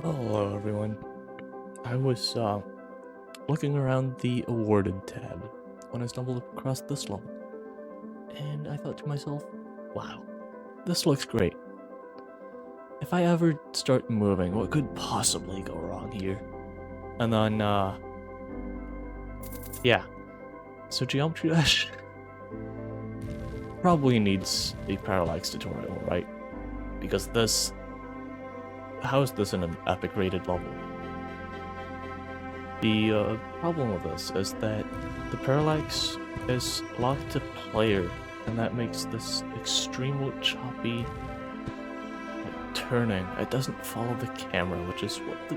Hello everyone. I was looking around the awarded tab when I stumbled across this level, and I thought to myself, wow, this looks great. If I ever start moving, what could possibly go wrong here? And then, yeah. So Geometry Dash probably needs a Parallax tutorial, right? Because how is this in an epic rated level? The problem with this is that the parallax is locked to player, and that makes this extremely choppy turning. It doesn't follow the camera, which is what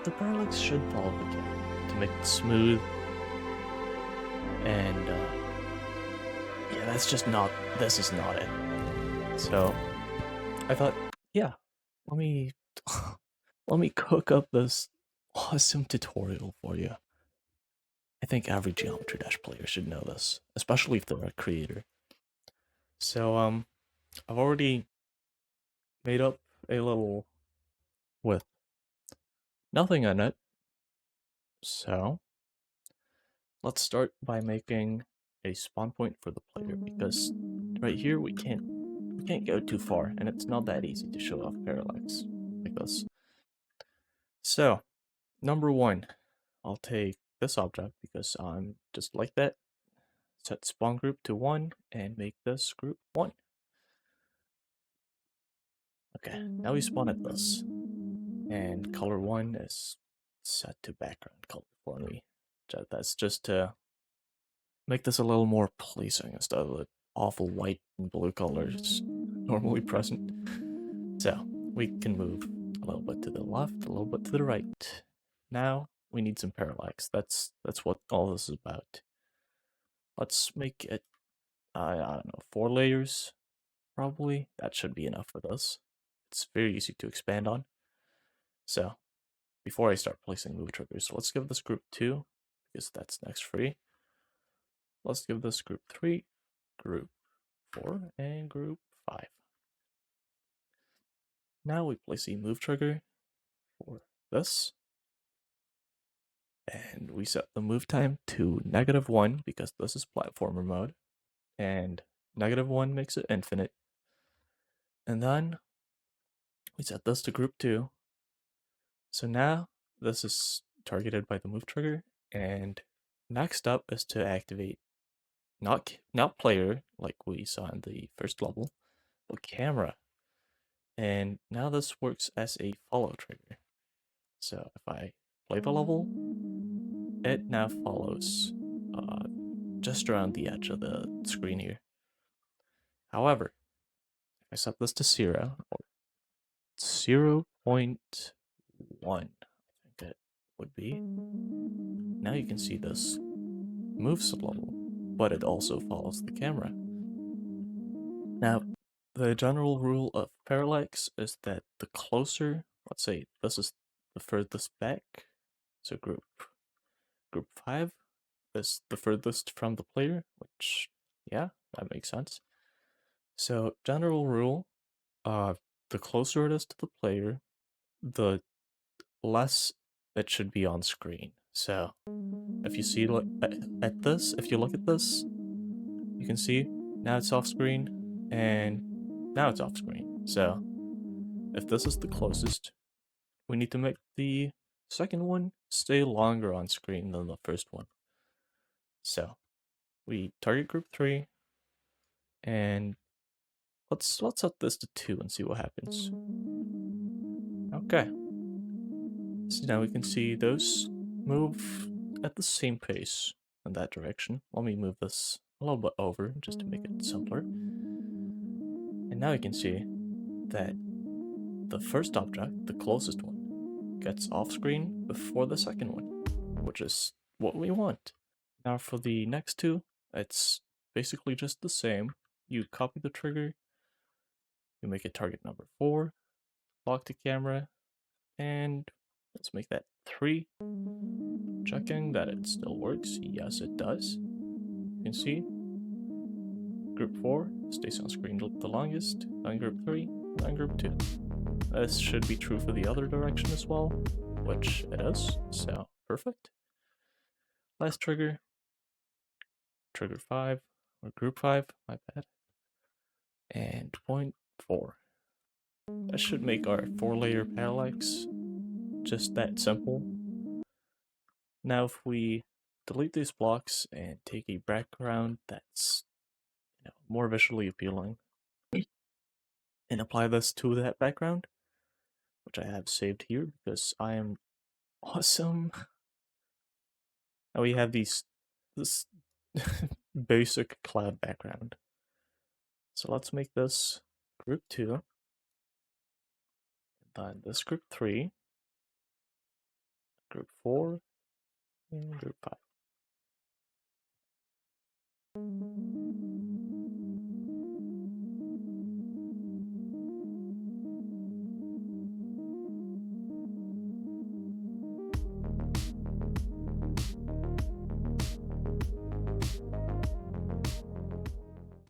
the parallax should follow the camera to make it smooth. And yeah, this is not it. So I thought, yeah, let me let me cook up this awesome tutorial for you. I think every Geometry Dash player should know this, especially if they're a creator. So, I've already made up a little with nothing in it. So, let's start by making a spawn point for the player, because right here we can't go too far, and it's not that easy to show off parallax like this. So, number one, I'll take this object because I'm just like that. Set spawn group to 1 and make this group 1. Okay, now we spawn at this. And color 1 is set to background color for me. That's just to make this a little more pleasing instead of the awful white and blue colors normally present. So, we can move a little bit to the left, a little bit to the right. Now, we need some parallax. That's what all this is about. Let's make it, I don't know, 4 layers, probably. That should be enough for this. It's very easy to expand on. So, before I start placing move triggers, let's give this group 2, because that's next free. Let's give this group 3, group 4, and group 5. Now we place a move trigger for this, and we set the move time to -1 because this is platformer mode, and -1 makes it infinite. And then we set this to group 2. So now this is targeted by the move trigger, and next up is to activate not player like we saw in the first level, but camera. And now this works as a follow trigger. So if I play the level, it now follows just around the edge of the screen here. However, if I set this to 0, or 0.1, I think it would be, now you can see this moves a little, but it also follows the camera. Now, the general rule of parallax is that the closer, let's say this is the furthest back, so group 5 is the furthest from the player, which, yeah, that makes sense. So, general rule, the closer it is to the player, the less it should be on screen. So, if you see at this, if you look at this, you can see now it's off screen, and now it's off screen. So, if this is the closest, we need to make the second one stay longer on screen than the first one. So, we target group 3, and let's set this to 2 and see what happens. Okay. So now we can see those move at the same pace in that direction. Let me move this a little bit over just to make it simpler. And now you can see that the first object, the closest one, gets off screen before the second one, which is what we want. Now for the next two, it's basically just the same. You copy the trigger, you make it target number 4, lock the camera, and let's make that 3. Checking that it still works. Yes, it does. You can see group 4 stays on screen the longest, then group 3, then group 2. This should be true for the other direction as well, which it is, so perfect. Last trigger, trigger 5, or group 5, my bad, and point 4. That should make our 4-layer parallax just that simple. Now if we delete these blocks and take a background that's more visually appealing and apply this to that background, which I have saved here because I am awesome. Now we have this basic cloud background. So let's make this group 2, then this group 3, group 4, and group 5.